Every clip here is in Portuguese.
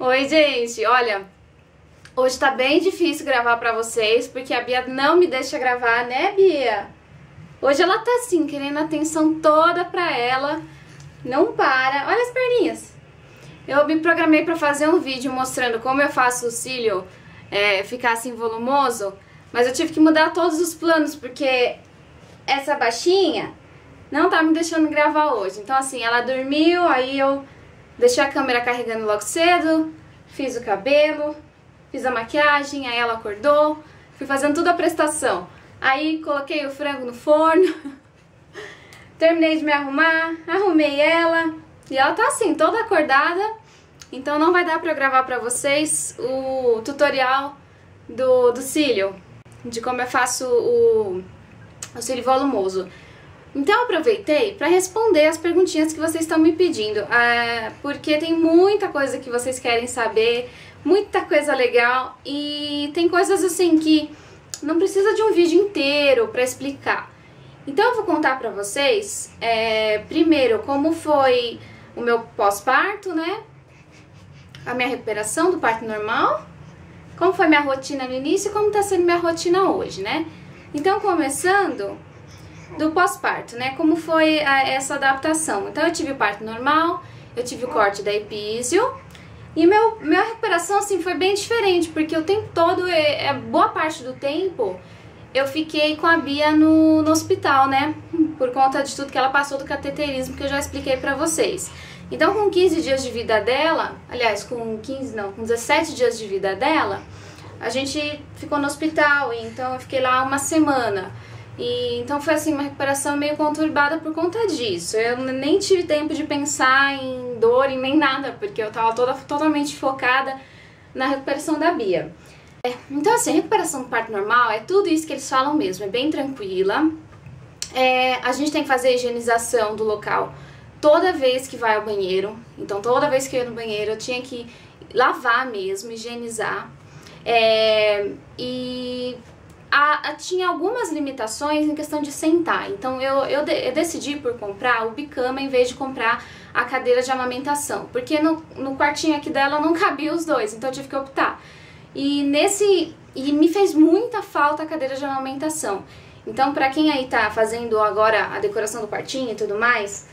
Oi, gente, olha, hoje tá bem difícil gravar pra vocês, porque a Bia não me deixa gravar, né, Bia? Hoje ela tá assim, querendo a atenção toda pra ela, não para. Olha as perninhas. Eu me programei pra fazer um vídeo mostrando como eu faço o cílio ficar assim volumoso, mas eu tive que mudar todos os planos, porque essa baixinha não tá me deixando gravar hoje. Então assim, ela dormiu, aí eu deixei a câmera carregando logo cedo, fiz o cabelo, fiz a maquiagem, aí ela acordou, fui fazendo tudo a prestação. Aí coloquei o frango no forno, terminei de me arrumar, arrumei ela, e ela tá assim, toda acordada, então não vai dar pra eu gravar pra vocês o tutorial do cílio, de como eu faço o cílio volumoso. Então eu aproveitei para responder as perguntinhas que vocês estão me pedindo, porque tem muita coisa que vocês querem saber, muita coisa legal, e tem coisas assim que não precisa de um vídeo inteiro para explicar. Então eu vou contar para vocês, primeiro, como foi o meu pós-parto, né? A minha recuperação do parto normal, como foi minha rotina no início e como está sendo minha rotina hoje, né? Então, começando do pós-parto, né? Como foi essa adaptação? Então eu tive o parto normal, eu tive o corte da epísio e minha recuperação assim foi bem diferente, porque o tempo todo, boa parte do tempo, eu fiquei com a Bia no hospital, né? Por conta de tudo que ela passou do cateterismo, que eu já expliquei pra vocês. Então com 15 dias de vida dela, aliás, com 17 dias de vida dela, a gente ficou no hospital, então eu fiquei lá uma semana. E então foi assim uma recuperação meio conturbada por conta disso. Eu nem tive tempo de pensar em dor e nem nada, porque eu tava totalmente focada na recuperação da Bia. Então assim, a recuperação do parto normal é tudo isso que eles falam mesmo, é bem tranquila. A gente tem que fazer a higienização do local toda vez que vai ao banheiro. Então toda vez que eu ia no banheiro eu tinha que lavar mesmo, higienizar. Tinha algumas limitações em questão de sentar, então eu decidi por comprar o bicama em vez de comprar a cadeira de amamentação, porque no quartinho aqui dela não cabia os dois, então eu tive que optar. E me fez muita falta a cadeira de amamentação. Então pra quem aí tá fazendo agora a decoração do quartinho e tudo mais,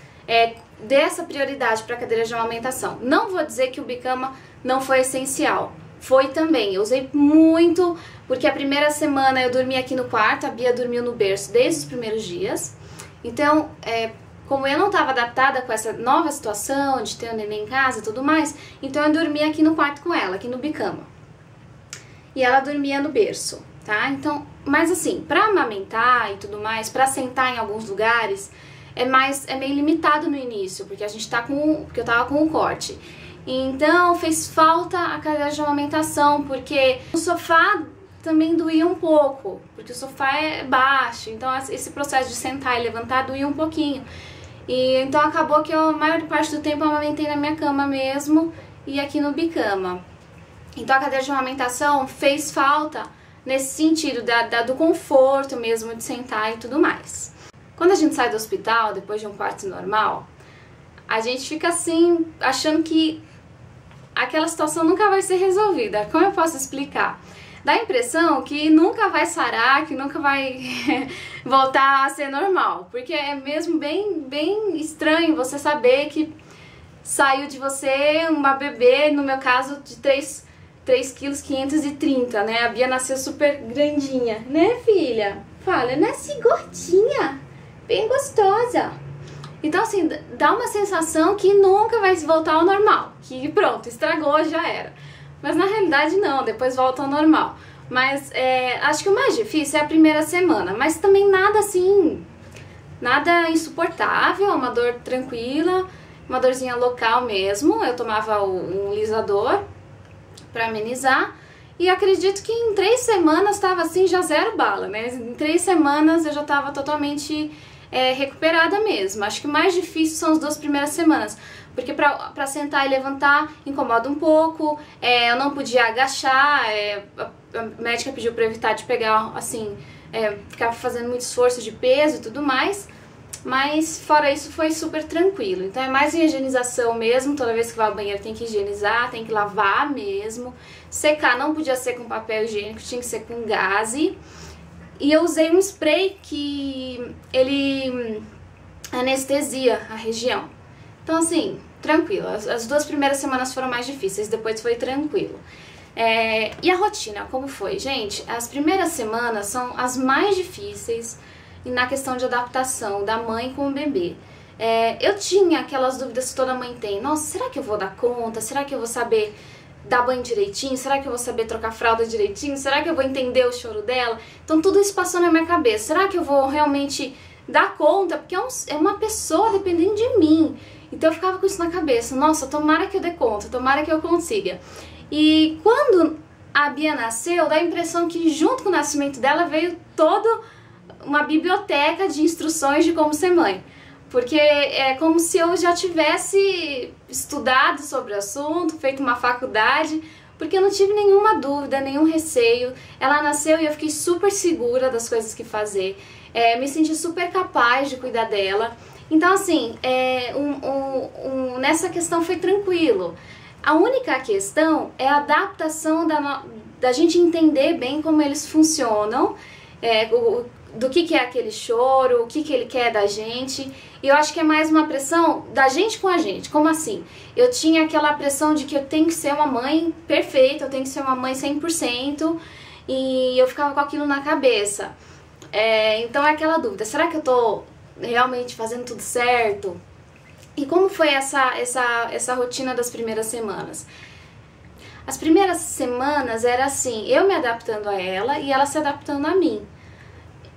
dê essa prioridade pra cadeira de amamentação. Não vou dizer que o bicama não foi essencial. Foi também, eu usei muito, porque a primeira semana eu dormi aqui no quarto, a Bia dormiu no berço desde os primeiros dias. Então, como eu não estava adaptada com essa nova situação de ter o neném em casa e tudo mais, então eu dormi aqui no quarto com ela, aqui no bicama. E ela dormia no berço, tá? Então, mas assim, pra amamentar e tudo mais, pra sentar em alguns lugares, é meio limitado no início, porque porque eu tava com o corte. Então fez falta a cadeira de amamentação, porque o sofá também doía um pouco, porque o sofá é baixo, então esse processo de sentar e levantar doía um pouquinho. E então acabou que a maior parte do tempo eu amamentei na minha cama mesmo e aqui no bicama. Então a cadeira de amamentação fez falta nesse sentido do conforto mesmo de sentar e tudo mais. Quando a gente sai do hospital, depois de um parto normal, a gente fica assim, achando que aquela situação nunca vai ser resolvida. Como eu posso explicar? Dá a impressão que nunca vai sarar, que nunca vai voltar a ser normal. Porque é mesmo bem estranho você saber que saiu de você uma bebê, no meu caso, de 3,530 kg, né? A Bia nasceu super grandinha, né, filha? Fala, nasci gordinha, bem gostosa. Então assim, dá uma sensação que nunca vai voltar ao normal, que pronto, estragou, já era. Mas na realidade não, depois volta ao normal. Mas acho que o mais difícil é a primeira semana, mas também nada assim, nada insuportável, uma dor tranquila, uma dorzinha local mesmo. Eu tomava um lisador pra amenizar e acredito que em 3 semanas tava assim, já zero bala, né? Em 3 semanas eu já tava totalmente recuperada mesmo. Acho que o mais difícil são as 2 primeiras semanas, porque pra sentar e levantar incomoda um pouco, eu não podia agachar, a médica pediu pra evitar de pegar, assim, ficar fazendo muito esforço de peso e tudo mais. Mas fora isso foi super tranquilo. Então é mais higienização mesmo, toda vez que vai ao banheiro tem que higienizar, tem que lavar mesmo. Secar não podia ser com papel higiênico, tinha que ser com gaze. E eu usei um spray que ele anestesia a região. Então assim, tranquilo. As 2 primeiras semanas foram mais difíceis, depois foi tranquilo. E a rotina, como foi? Gente, as primeiras semanas são as mais difíceis na questão de adaptação da mãe com o bebê. Eu tinha aquelas dúvidas que toda mãe tem. Nossa, será que eu vou dar conta? Será que eu vou saber dar banho direitinho? Será que eu vou saber trocar fralda direitinho? Será que eu vou entender o choro dela? Então tudo isso passou na minha cabeça. Será que eu vou realmente dar conta? Porque é uma pessoa dependendo de mim. Então eu ficava com isso na cabeça. Nossa, tomara que eu dê conta, tomara que eu consiga. E quando a Bia nasceu, dá a impressão que junto com o nascimento dela veio toda uma biblioteca de instruções de como ser mãe. Porque é como se eu já tivesse estudado sobre o assunto, feito uma faculdade, porque eu não tive nenhuma dúvida, nenhum receio. Ela nasceu e eu fiquei super segura das coisas que fazer, me senti super capaz de cuidar dela. Então assim, nessa questão foi tranquilo. A única questão é a adaptação da gente entender bem como eles funcionam, do que é aquele choro, o que ele quer da gente. E eu acho que é mais uma pressão da gente com a gente. Como assim? Eu tinha aquela pressão de que eu tenho que ser uma mãe perfeita, eu tenho que ser uma mãe 100%, e eu ficava com aquilo na cabeça. Então é aquela dúvida, será que eu tô realmente fazendo tudo certo? E como foi essa rotina das primeiras semanas? As primeiras semanas era assim, eu me adaptando a ela e ela se adaptando a mim.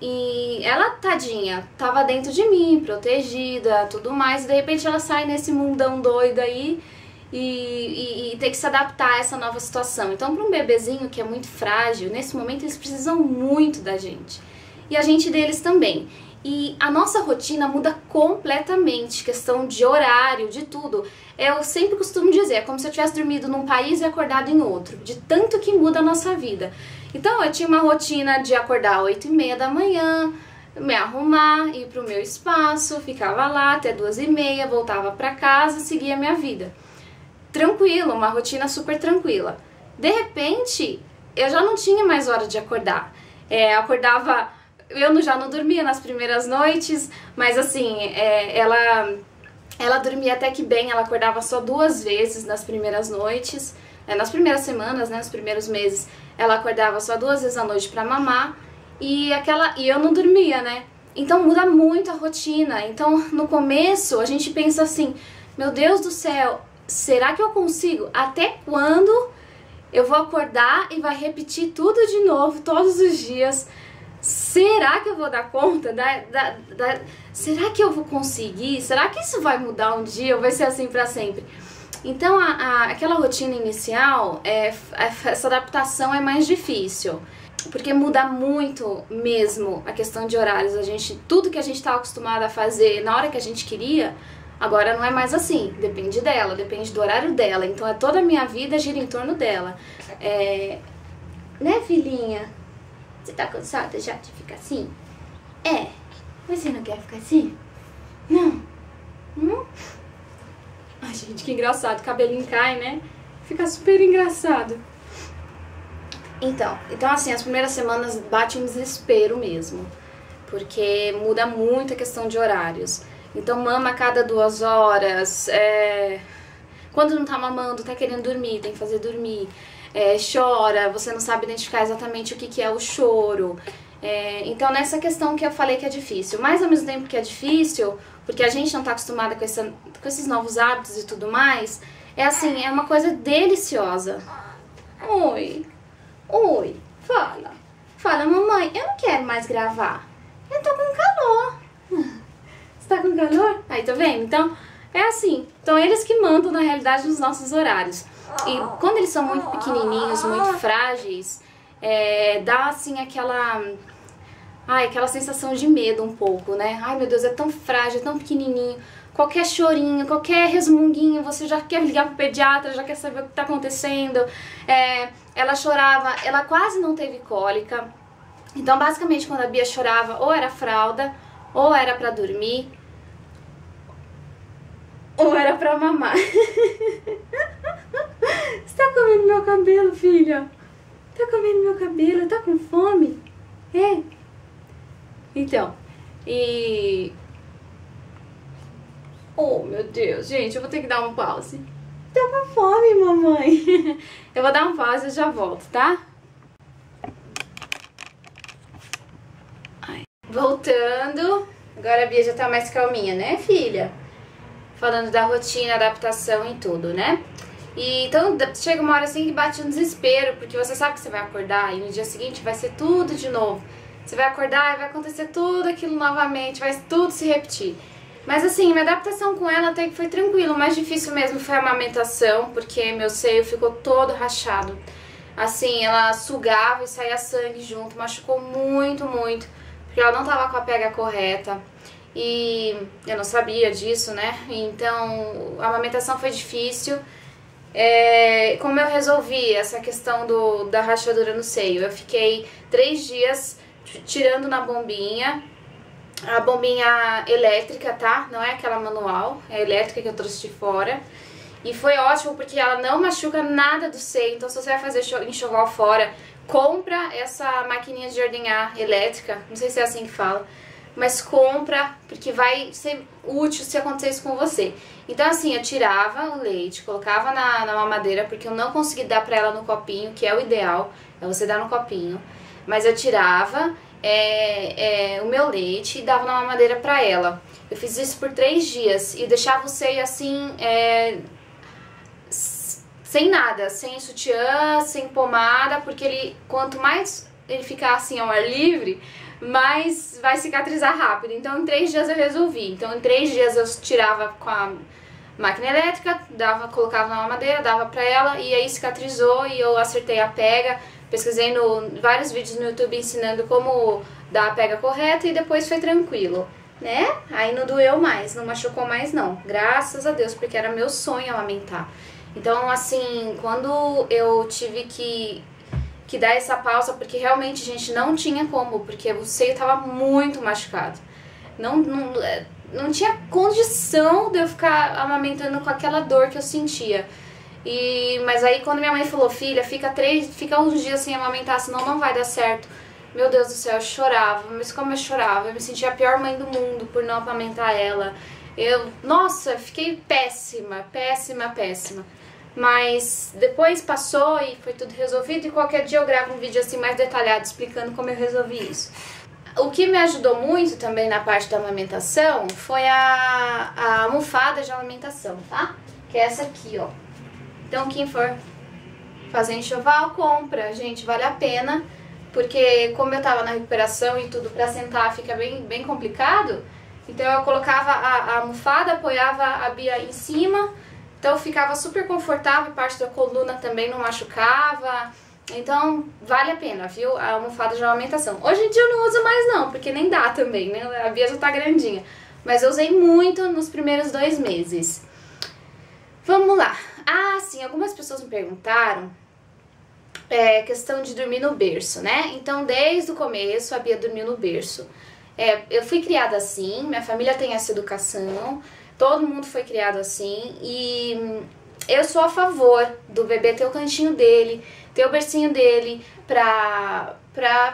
E ela, tadinha, tava dentro de mim, protegida, tudo mais, e de repente ela sai nesse mundão doido aí e tem que se adaptar a essa nova situação. Então, para um bebezinho que é muito frágil, nesse momento eles precisam muito da gente. E a gente deles também. E a nossa rotina muda completamente, questão de horário, de tudo. Eu sempre costumo dizer, é como se eu tivesse dormido num país e acordado em outro, de tanto que muda a nossa vida. Então eu tinha uma rotina de acordar às 8h30 da manhã, me arrumar, ir pro meu espaço, ficava lá até 2h30, voltava pra casa, seguia a minha vida. Tranquilo, uma rotina super tranquila. De repente, eu já não tinha mais hora de acordar. Acordava, eu já não dormia nas primeiras noites, mas assim, ela dormia até que bem, ela acordava só 2 vezes nas primeiras noites. Nas primeiras semanas, né, nos primeiros meses, ela acordava só 2 vezes à noite pra mamar e eu não dormia, né? Então muda muito a rotina. Então no começo a gente pensa assim, meu Deus do céu, será que eu consigo? Até quando eu vou acordar e vai repetir tudo de novo todos os dias? Será que eu vou dar conta? Será que eu vou conseguir? Será que isso vai mudar um dia ou vai ser assim pra sempre? Então aquela rotina inicial, essa adaptação é mais difícil, porque muda muito mesmo a questão de horários. Tudo que a gente estava acostumada a fazer na hora que a gente queria, agora não é mais assim, depende dela, depende do horário dela. Então toda a minha vida gira em torno dela. Né, filhinha? Você tá cansada já de ficar assim? Você não quer ficar assim? Não? Ai, gente, que engraçado, o cabelinho cai, né? Fica super engraçado. Então assim, as primeiras semanas bate um desespero mesmo, porque muda muito a questão de horários. Então mama a cada 2 horas, quando não tá mamando, tá querendo dormir, tem que fazer dormir, chora, você não sabe identificar exatamente o que é o choro. Então nessa questão que eu falei que é difícil, mas ao mesmo tempo que é difícil, porque a gente não tá acostumada com esses novos hábitos e tudo mais, é uma coisa deliciosa. Oi, fala mamãe, eu não quero mais gravar, eu tô com calor. Você tá com calor? Aí, tá vendo? Então, é assim, então eles que mandam na realidade nos nossos horários. E quando eles são muito pequenininhos, muito frágeis, dá assim aquela sensação de medo um pouco, né? Ai, meu Deus, é tão frágil, é tão pequenininho. Qualquer chorinho, qualquer resmunguinho, você já quer ligar pro pediatra, já quer saber o que tá acontecendo. Ela chorava, ela quase não teve cólica. Então, basicamente, quando a Bia chorava, ou era fralda, ou era pra dormir. ou era pra mamar? Você tá comendo meu cabelo, filha? Tá comendo meu cabelo? Tá com fome? É? Então, oh, meu Deus, gente, eu vou ter que dar um pause. Tá com fome, mamãe? Eu vou dar um pause e já volto, tá? Ai. Voltando. Agora a Bia já tá mais calminha, né, filha? Falando da rotina, adaptação e tudo, né? E então chega uma hora assim que bate um desespero, porque você sabe que você vai acordar e no dia seguinte vai ser tudo de novo. Você vai acordar e vai acontecer tudo aquilo novamente, vai tudo se repetir. Mas assim, minha adaptação com ela até que foi tranquila. O mais difícil mesmo foi a amamentação, porque meu seio ficou todo rachado. Assim, ela sugava e saía sangue junto, machucou muito, muito, porque ela não tava com a pega correta. E eu não sabia disso, né? Então a amamentação foi difícil. Como eu resolvi essa questão da rachadura no seio? Eu fiquei 3 dias tirando na bombinha, a bombinha elétrica, tá? Não é aquela manual, é a elétrica que eu trouxe de fora. E foi ótimo porque ela não machuca nada do seio, então se você vai fazer enxoval fora, compra essa maquininha de ordenhar elétrica, não sei se é assim que fala, mas compra, porque vai ser útil se acontecer isso com você. Então assim, eu tirava o leite, colocava na mamadeira, porque eu não consegui dar pra ela no copinho, que é o ideal, é você dar no copinho. Mas eu tirava o meu leite e dava na mamadeira pra ela. Eu fiz isso por 3 dias e deixava o seio assim, sem nada, sem sutiã, sem pomada, porque quanto mais ele ficar assim ao ar livre, mais vai cicatrizar rápido. Então em 3 dias eu resolvi. Então em 3 dias eu tirava com a máquina elétrica, colocava na mamadeira, dava pra ela e aí cicatrizou e eu acertei a pega. Pesquisei vários vídeos no YouTube ensinando como dar a pega correta e depois foi tranquilo, né? Aí não doeu mais, não machucou mais não, graças a Deus, porque era meu sonho amamentar. Então assim, quando eu tive que dar essa pausa, porque realmente, gente, não tinha como, porque o seio tava muito machucado. Não tinha condição de eu ficar amamentando com aquela dor que eu sentia. Mas aí quando minha mãe falou, filha, fica uns dias sem amamentar, senão não vai dar certo. Meu Deus do céu, eu chorava, mas como eu chorava, eu me sentia a pior mãe do mundo por não amamentar ela. Nossa, fiquei péssima, péssima, péssima. Mas depois passou e foi tudo resolvido e qualquer dia eu gravo um vídeo assim mais detalhado explicando como eu resolvi isso. O que me ajudou muito também na parte da amamentação foi a almofada de amamentação, tá? Que é essa aqui, ó. Então quem for fazer enxoval, compra, gente, vale a pena, porque como eu tava na recuperação e tudo, pra sentar fica bem complicado, então eu colocava a almofada, apoiava a Bia em cima, então ficava super confortável, parte da coluna também não machucava, então vale a pena, viu, a almofada de amamentação. Hoje em dia eu não uso mais não, porque nem dá também, né, a Bia já tá grandinha, mas eu usei muito nos primeiros 2 meses. Vamos lá. Ah, sim, algumas pessoas me perguntaram questão de dormir no berço, né? Então, desde o começo, a Bia dormiu no berço. Eu fui criada assim, minha família tem essa educação, todo mundo foi criado assim, e eu sou a favor do bebê ter o cantinho dele, ter o bercinho dele, pra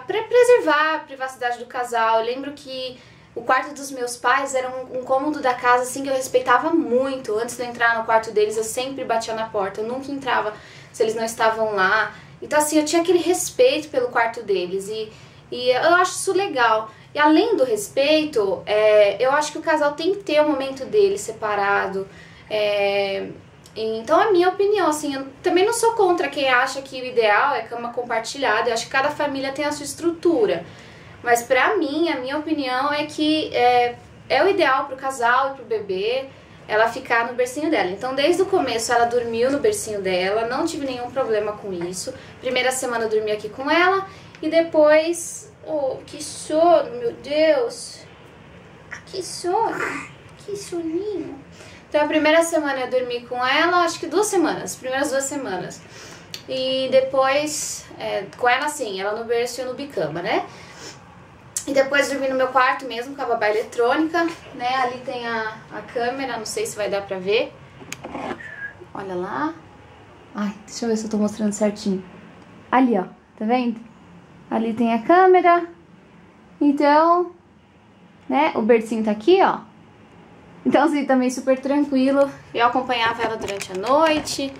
preservar a privacidade do casal. Eu lembro que o quarto dos meus pais era um cômodo da casa assim que eu respeitava muito. Antes de eu entrar no quarto deles, eu sempre batia na porta. Eu nunca entrava se eles não estavam lá. Então assim, eu tinha aquele respeito pelo quarto deles e eu acho isso legal. E além do respeito, eu acho que o casal tem que ter o momento dele separado. Então a minha opinião, assim, eu também não sou contra quem acha que o ideal é cama compartilhada. Eu acho que cada família tem a sua estrutura. Mas pra mim, a minha opinião é que é o ideal pro casal e pro bebê ela ficar no bercinho dela. Então desde o começo ela dormiu no bercinho dela, não tive nenhum problema com isso. Primeira semana eu dormi aqui com ela e depois... Oh, que sono, meu Deus! Que sono! Que soninho! Então a primeira semana eu dormi com ela, acho que 2 semanas, primeiras 2 semanas. E depois, com ela assim, ela no berço e eu no bicama, né? E depois dormi no meu quarto mesmo, com a babá eletrônica, né? Ali tem a câmera, não sei se vai dar pra ver. Olha lá. Ai, deixa eu ver se eu tô mostrando certinho. Ali, ó, tá vendo? Ali tem a câmera. Então, né, o bercinho tá aqui, ó. Então, assim, também super tranquilo. Eu acompanhava ela durante a noite,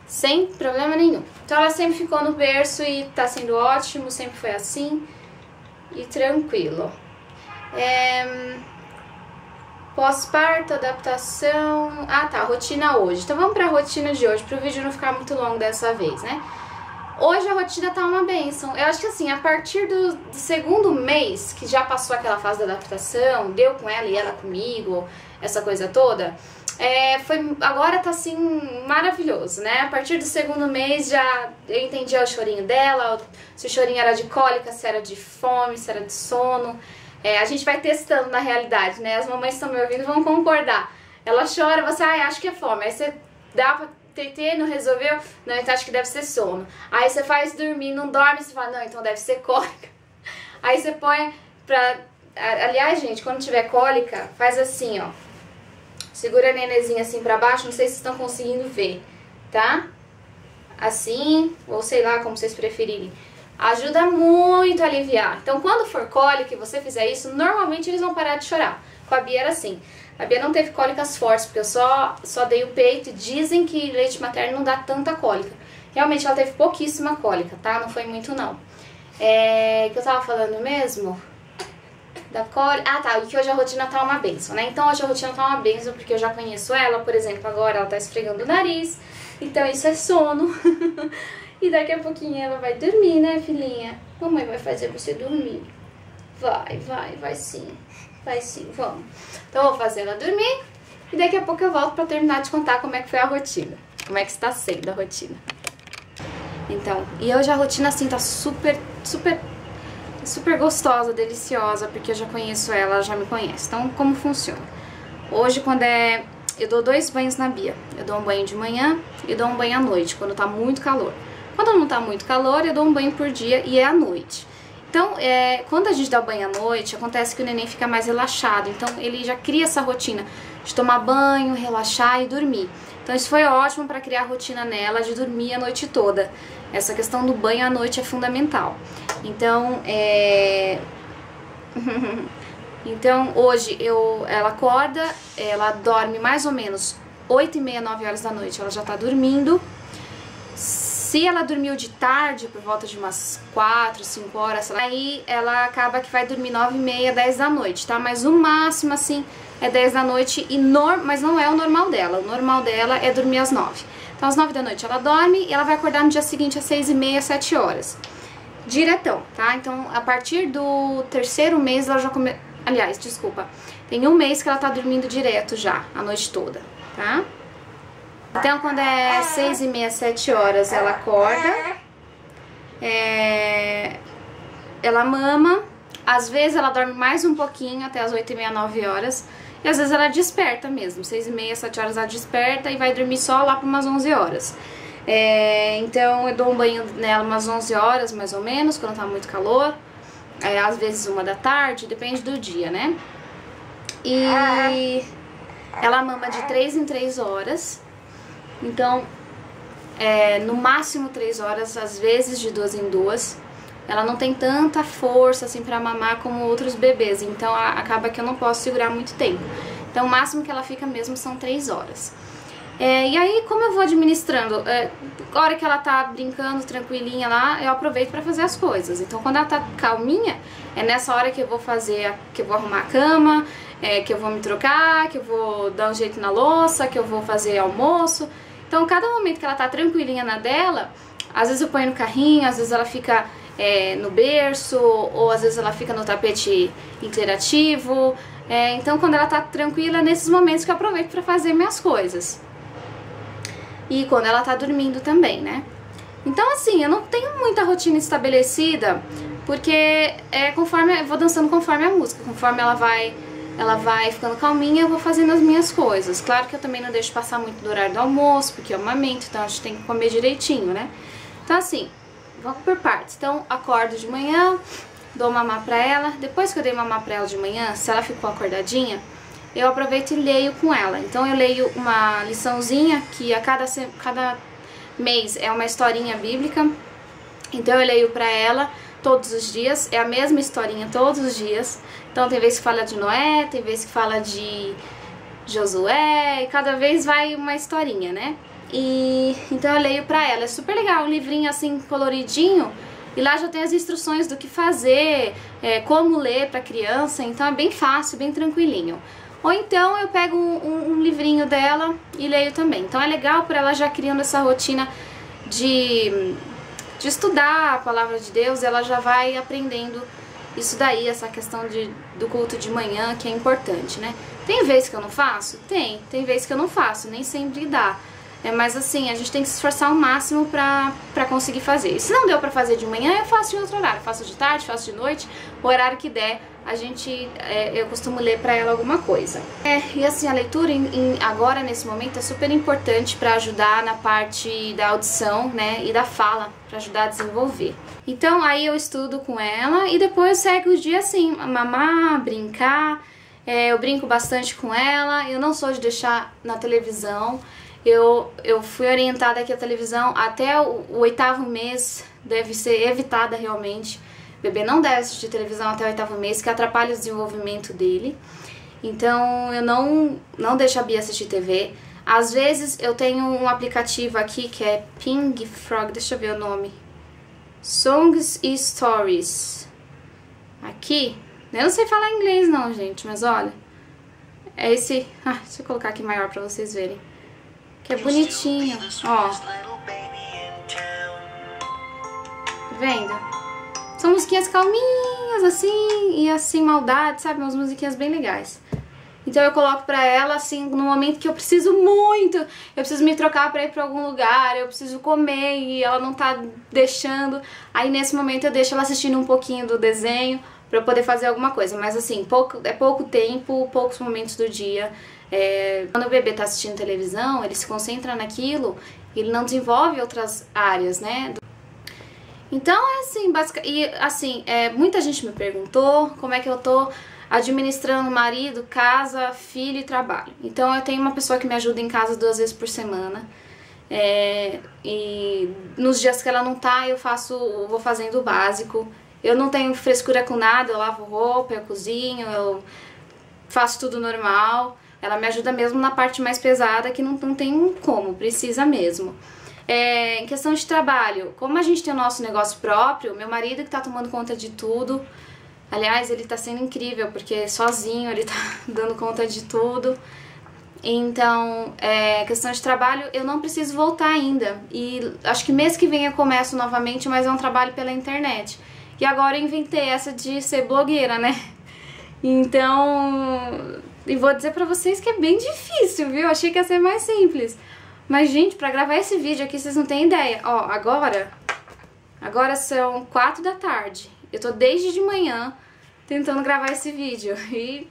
sem problema nenhum. Então ela sempre ficou no berço e tá sendo ótimo, sempre foi assim. E tranquilo. Pós-parto, adaptação... Ah, tá, rotina hoje. Então vamos pra rotina de hoje, pro vídeo não ficar muito longo dessa vez, né? Hoje a rotina tá uma bênção. Eu acho que assim, a partir do segundo mês, que já passou aquela fase da adaptação, deu com ela e ela comigo, essa coisa toda, agora tá assim, maravilhoso, né? A partir do segundo mês já eu entendia o chorinho dela, se o chorinho era de cólica, se era de fome, se era de sono. A gente vai testando na realidade, né? As mamães que estão me ouvindo vão concordar. Ela chora, você, acho que é fome. Aí você dá pra TT, não resolveu? Não, então acho que deve ser sono. Aí você faz dormir, não dorme, você fala, não, então deve ser cólica. Aí você põe pra... Aliás, gente, quando tiver cólica, faz assim, ó. Segura a nenenzinha assim pra baixo, não sei se vocês estão conseguindo ver, tá? Assim, ou sei lá, como vocês preferirem. Ajuda muito a aliviar. Então, quando for cólica e você fizer isso, normalmente eles vão parar de chorar. Com a Bia era assim. A Bia não teve cólicas fortes, porque eu só dei o peito e dizem que leite materno não dá tanta cólica. Realmente ela teve pouquíssima cólica, tá? Não foi muito não. Que eu tava falando mesmo? Da cólica... Ah, tá. E que hoje a rotina tá uma bênção, né? Então hoje a rotina tá uma bênção, porque eu já conheço ela. Por exemplo, agora ela tá esfregando o nariz. Então isso é sono. E daqui a pouquinho ela vai dormir, né, filhinha? Mamãe vai fazer você dormir. Vai sim. Vai sim, vamos. Então eu vou fazer ela dormir e daqui a pouco eu volto pra terminar de contar como é que foi a rotina. Como é que está sendo a rotina. Então, e hoje a rotina assim tá super gostosa, deliciosa, porque eu já conheço ela, ela já me conhece. Então, como funciona? Hoje, quando eu dou 2 banhos na Bia. Eu dou um banho de manhã e dou um banho à noite, quando tá muito calor. Quando não tá muito calor, eu dou um banho por dia e é à noite. Então, quando a gente dá banho à noite, acontece que o neném fica mais relaxado. Então, ele já cria essa rotina de tomar banho, relaxar e dormir. Então, isso foi ótimo para criar a rotina nela de dormir a noite toda. Essa questão do banho à noite é fundamental. Então, então hoje ela acorda, ela dorme mais ou menos 8h30, 9 horas da noite, ela já tá dormindo. Se ela dormiu de tarde, por volta de umas 4, 5 horas, aí ela acaba que vai dormir 9h30, 10 da noite, tá? Mas o máximo, assim, é 10 da noite, mas não é o normal dela. O normal dela é dormir às 9. Então, às 9 da noite ela dorme e ela vai acordar no dia seguinte às 6h30, 7 horas. Diretão, tá? Então, a partir do 3º mês, ela já come... Aliás, desculpa. Tem 1 mês que ela tá dormindo direto já, a noite toda, tá? Então, quando é 6h30, 7 horas, ela acorda, ela mama, às vezes ela dorme mais um pouquinho, até as 8h30, 9 horas, e às vezes ela desperta mesmo, 6h30, 7 horas ela desperta e vai dormir só lá para umas 11 horas. Então, eu dou um banho nela umas 11 horas, mais ou menos, quando tá muito calor, às vezes 1 da tarde, depende do dia, né? E ela mama de 3 em 3 horas. Então, no máximo 3 horas, às vezes de 2 em 2. Ela não tem tanta força assim pra mamar como outros bebês, então acaba que eu não posso segurar muito tempo. Então o máximo que ela fica mesmo são 3 horas. E aí, como eu vou administrando, a hora que ela tá brincando tranquilinha lá, eu aproveito pra fazer as coisas. Então quando ela tá calminha, é nessa hora que eu vou que eu vou arrumar a cama, que eu vou me trocar, que eu vou dar um jeito na louça, que eu vou fazer almoço. Então, cada momento que ela tá tranquilinha na dela, às vezes eu ponho no carrinho, às vezes ela fica no berço, ou às vezes ela fica no tapete interativo. Então, quando ela tá tranquila, é nesses momentos que eu aproveito pra fazer minhas coisas. E quando ela tá dormindo também, né? Então, assim, eu não tenho muita rotina estabelecida, porque eu vou dançando conforme a música, conforme ela vai ficando calminha, eu vou fazendo as minhas coisas. Claro que eu também não deixo passar muito do horário do almoço, porque eu amamento, então a gente tem que comer direitinho, né? Então assim, vamos por partes. Então, acordo de manhã, dou mamar pra ela. Depois que eu dei mamar pra ela de manhã, se ela ficou acordadinha, eu aproveito e leio com ela. Então eu leio uma liçãozinha que a cada mês é uma historinha bíblica. Então eu leio pra ela todos os dias, é a mesma historinha todos os dias. Então tem vez que fala de Noé, tem vez que fala de Josué, e cada vez vai uma historinha, né? E então eu leio pra ela, é super legal, um livrinho assim coloridinho, e lá já tem as instruções do que fazer, como ler pra criança, então é bem fácil, bem tranquilinho. Ou então eu pego um livrinho dela e leio também. Então é legal por ela já criando essa rotina de estudar a palavra de Deus, ela já vai aprendendo isso daí, essa questão do culto de manhã, que é importante, né? Tem vezes que eu não faço? Tem vezes que eu não faço, nem sempre dá. Mas assim, a gente tem que se esforçar ao máximo pra conseguir fazer. E se não deu pra fazer de manhã, eu faço em outro horário. Faço de tarde, faço de noite, o horário que der, eu costumo ler pra ela alguma coisa. E assim, a leitura agora, nesse momento, é super importante pra ajudar na parte da audição, né, e da fala, pra ajudar a desenvolver. Então, aí eu estudo com ela e depois segue o dia assim, mamar, brincar. Eu brinco bastante com ela, eu não sou de deixar na televisão. Eu fui orientada que a televisão até o 8º mês deve ser evitada realmente. O bebê não deve assistir televisão até o 8º mês, que atrapalha o desenvolvimento dele. Então eu não deixo a Bia assistir TV. Às vezes eu tenho um aplicativo aqui que é Ping Frog, deixa eu ver o nome. Songs e Stories. Aqui, eu não sei falar inglês não, gente, mas olha. É esse... deixa eu colocar aqui maior pra vocês verem. Que é bonitinho, ó. Tá vendo? São musiquinhas calminhas, assim, e assim, maldade, sabe? Umas musiquinhas bem legais. Então eu coloco pra ela, assim, no momento que eu preciso muito, eu preciso me trocar pra ir pra algum lugar, eu preciso comer e ela não tá deixando. Aí nesse momento eu deixo ela assistindo um pouquinho do desenho pra eu poder fazer alguma coisa. Mas assim, pouco tempo, poucos momentos do dia. Quando o bebê tá assistindo televisão, ele se concentra naquilo, ele não desenvolve outras áreas, né? Então é assim, muita gente me perguntou como é que eu tô administrando marido, casa, filho e trabalho. Então eu tenho uma pessoa que me ajuda em casa 2 vezes por semana. E nos dias que ela não tá, eu vou fazendo o básico. Eu não tenho frescura com nada, eu lavo roupa, eu cozinho, eu faço tudo normal. Ela me ajuda mesmo na parte mais pesada, que não tem como, precisa mesmo. Em questão de trabalho, como a gente tem o nosso negócio próprio, meu marido que tá tomando conta de tudo. Aliás, ele tá sendo incrível, porque sozinho ele tá dando conta de tudo. Então, questão de trabalho, eu não preciso voltar ainda. E acho que mês que vem eu começo novamente, mas é um trabalho pela internet. E agora eu inventei essa de ser blogueira, né? Então... E vou dizer pra vocês que é bem difícil, viu? Achei que ia ser mais simples. Mas, gente, pra gravar esse vídeo aqui, vocês não têm ideia. Ó, agora são 4 da tarde. Eu tô desde de manhã tentando gravar esse vídeo. E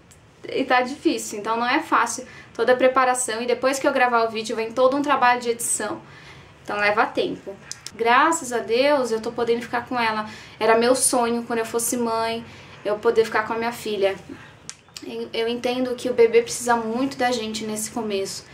tá difícil, então não é fácil toda a preparação. E depois que eu gravar o vídeo, vem todo um trabalho de edição. Então leva tempo. Graças a Deus, eu tô podendo ficar com ela. Era meu sonho, quando eu fosse mãe, eu poder ficar com a minha filha. Eu entendo que o bebê precisa muito da gente nesse começo.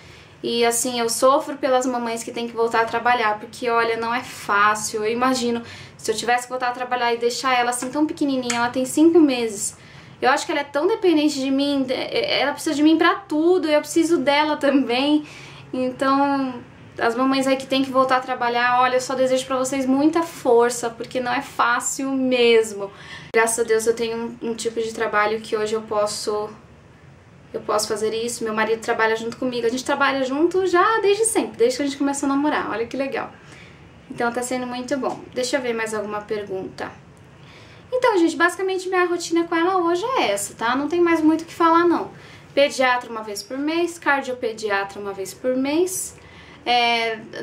E assim, eu sofro pelas mamães que têm que voltar a trabalhar, porque olha, não é fácil. Eu imagino, se eu tivesse que voltar a trabalhar e deixar ela assim tão pequenininha, ela tem 5 meses. Eu acho que ela é tão dependente de mim, ela precisa de mim pra tudo, eu preciso dela também. Então, as mamães aí que têm que voltar a trabalhar, olha, eu só desejo pra vocês muita força, porque não é fácil mesmo. Graças a Deus eu tenho um tipo de trabalho que hoje eu posso fazer isso. Meu marido trabalha junto comigo, a gente trabalha junto já desde sempre, desde que a gente começou a namorar, olha que legal. Então tá sendo muito bom. Deixa eu ver mais alguma pergunta. Então, gente, basicamente minha rotina com ela hoje é essa, tá? Não tem mais muito o que falar, não. Pediatra uma vez por mês, cardiopediatra uma vez por mês.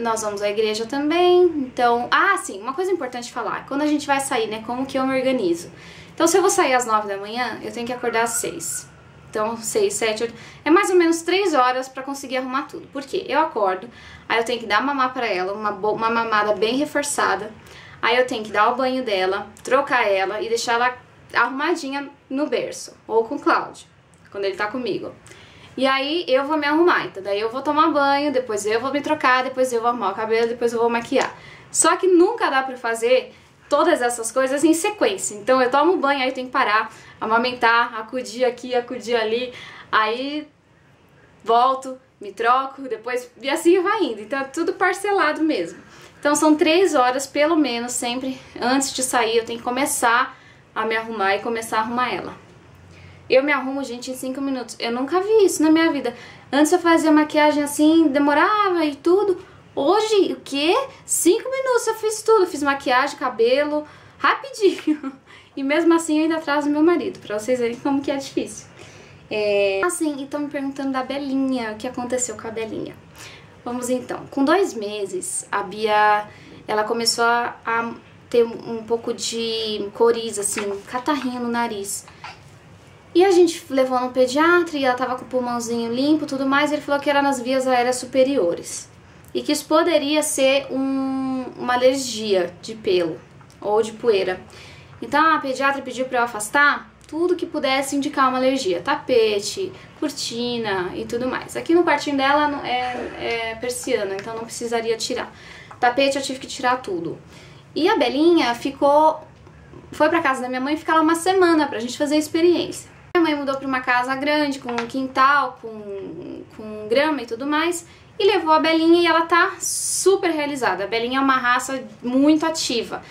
Nós vamos à igreja também, então... sim, uma coisa importante falar, quando a gente vai sair, né, como que eu me organizo. Então, se eu vou sair às 9 da manhã, eu tenho que acordar às 6. Então, 6, 7, 8... É mais ou menos 3 horas pra conseguir arrumar tudo. Por quê? Eu acordo, aí eu tenho que dar mamar pra ela, uma mamada bem reforçada. Aí eu tenho que dar o banho dela, trocar ela e deixar ela arrumadinha no berço, ou com o Cláudio, quando ele tá comigo. E aí eu vou me arrumar, então daí eu vou tomar banho, depois eu vou me trocar, depois eu vou arrumar o cabelo, depois eu vou maquiar. Só que nunca dá pra fazer todas essas coisas em sequência. Então eu tomo banho, aí eu tenho que parar, amamentar, acudir aqui, acudir ali, aí volto, me troco, depois, e assim vai indo. Então é tudo parcelado mesmo. Então são 3 horas, pelo menos, sempre antes de sair, eu tenho que começar a me arrumar e começar a arrumar ela. Eu me arrumo, gente, em 5 minutos. Eu nunca vi isso na minha vida. Antes eu fazia maquiagem assim, demorava e tudo. Hoje, o quê? 5 minutos eu fiz tudo. Fiz maquiagem, cabelo, rapidinho. E mesmo assim eu ainda atraso meu marido, pra vocês verem como que é difícil. Assim, e estão me perguntando da Belinha, o que aconteceu com a Belinha. Vamos então, com 2 meses, a Bia, ela começou a ter um pouco de coriza, assim, catarrinho no nariz. E a gente levou no pediatra e ela tava com o pulmãozinho limpo e tudo mais, e ele falou que era nas vias aéreas superiores. E que isso poderia ser uma alergia de pelo ou de poeira. Então a pediatra pediu pra eu afastar tudo que pudesse indicar uma alergia, tapete, cortina e tudo mais. Aqui no quartinho dela é persiana, então não precisaria tirar. Tapete eu tive que tirar tudo. E a Belinha foi pra casa da minha mãe ficar lá uma semana pra gente fazer a experiência. Minha mãe mudou pra uma casa grande, com um quintal, com grama e tudo mais, e levou a Belinha e ela tá super realizada. A Belinha é uma raça muito ativa.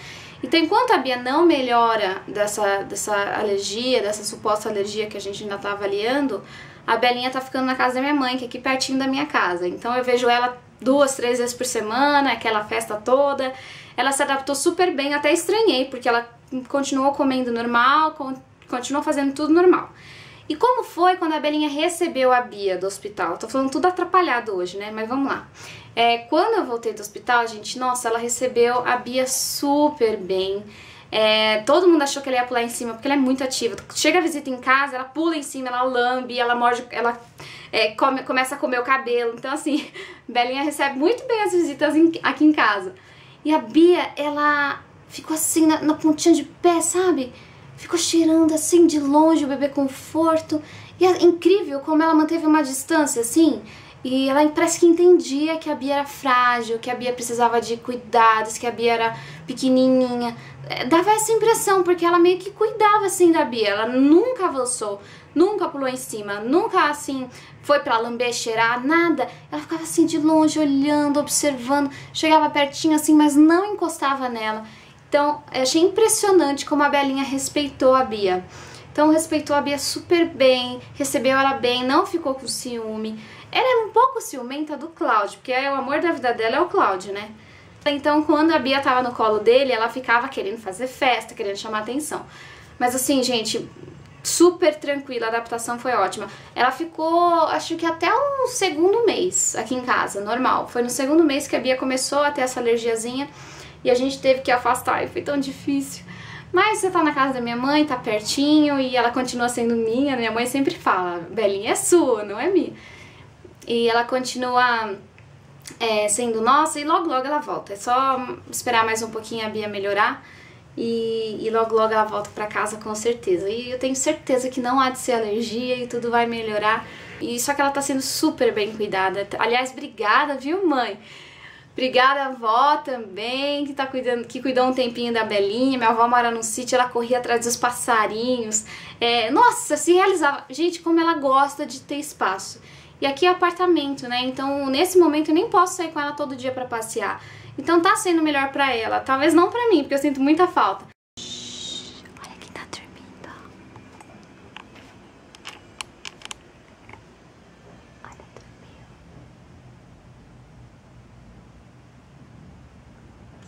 Então, enquanto a Bia não melhora dessa alergia, dessa suposta alergia que a gente ainda tá avaliando, a Belinha tá ficando na casa da minha mãe, que é aqui pertinho da minha casa. Então eu vejo ela 2, 3 vezes por semana, aquela festa toda. Ela se adaptou super bem, até estranhei, porque ela continuou comendo normal, continuou fazendo tudo normal. E como foi quando a Belinha recebeu a Bia do hospital? Tô falando tudo atrapalhado hoje, né? Mas vamos lá. Quando eu voltei do hospital, gente, nossa, ela recebeu a Bia super bem. Todo mundo achou que ela ia pular em cima, porque ela é muito ativa. Chega a visita em casa, ela pula em cima, ela lambe, ela morde, ela começa a comer o cabelo. Então, assim, Belinha recebe muito bem as visitas aqui em casa. E a Bia, ela ficou assim na pontinha de pé, sabe? Ficou cheirando assim de longe o bebê conforto. E é incrível como ela manteve uma distância, assim. E ela parece que entendia que a Bia era frágil, que a Bia precisava de cuidados, que a Bia era pequenininha. Dava essa impressão, porque ela meio que cuidava, assim, da Bia. Ela nunca avançou, nunca pulou em cima, nunca, assim, foi pra lamber, cheirar, nada. Ela ficava, assim, de longe, olhando, observando. Chegava pertinho, assim, mas não encostava nela. Então, eu achei impressionante como a Belinha respeitou a Bia. Então, respeitou a Bia super bem, recebeu ela bem, não ficou com ciúme. Ela é um pouco ciumenta do Cláudio, porque o amor da vida dela é o Cláudio, né? Então, quando a Bia tava no colo dele, ela ficava querendo fazer festa, querendo chamar atenção. Mas assim, gente, super tranquila, a adaptação foi ótima. Ela ficou, acho que até o 2º mês aqui em casa, normal. Foi no 2º mês que a Bia começou a ter essa alergiazinha e a gente teve que afastar, e foi tão difícil. Mas você tá na casa da minha mãe, tá pertinho, e ela continua sendo minha. Minha mãe sempre fala, Belinha é sua, não é minha. E ela continua sendo nossa, e logo logo ela volta. É só esperar mais um pouquinho a Bia melhorar e logo logo ela volta pra casa com certeza. E eu tenho certeza que não há de ser alergia e tudo vai melhorar. E só que ela tá sendo super bem cuidada. Aliás, obrigada, viu, mãe? Obrigada, avó, também, que cuidou um tempinho da Belinha. Minha avó mora num sítio, ela corria atrás dos passarinhos. Nossa, se realizava. Gente, como ela gosta de ter espaço. E aqui é apartamento, né? Então, nesse momento, eu nem posso sair com ela todo dia pra passear. Então, tá sendo melhor pra ela. Talvez não pra mim, porque eu sinto muita falta. Olha quem tá dormindo. Olha, dormiu.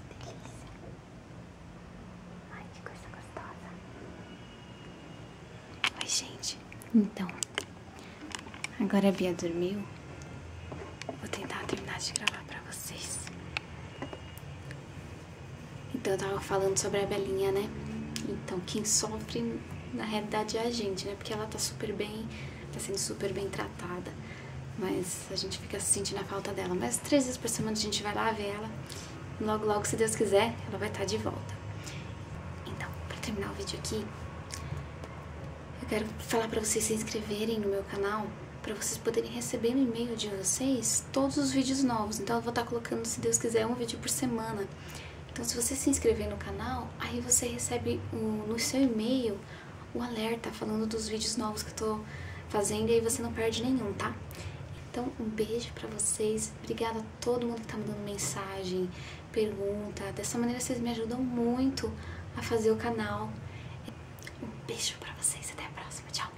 Que delícia. Ai, que coisa gostosa. Oi, gente. Então, agora a Bia dormiu. Vou tentar terminar de gravar pra vocês. Então eu tava falando sobre a Belinha, né? Então quem sofre na realidade é a gente, né? Porque ela tá super bem, tá sendo super bem tratada. Mas a gente fica sentindo a falta dela. Mas 3 vezes por semana a gente vai lá ver ela. E logo, logo, se Deus quiser, ela vai estar de volta. Então, pra terminar o vídeo aqui, Eu quero falar pra vocês se inscreverem no meu canal, pra vocês poderem receber no e-mail de vocês todos os vídeos novos. Então eu vou estar colocando, se Deus quiser, um vídeo por semana. Então se você se inscrever no canal, aí você recebe no seu e-mail o alerta falando dos vídeos novos que eu tô fazendo, e aí você não perde nenhum, tá? Então um beijo pra vocês, obrigada a todo mundo que tá mandando mensagem, pergunta. Dessa maneira vocês me ajudam muito a fazer o canal. Um beijo pra vocês, até a próxima, tchau!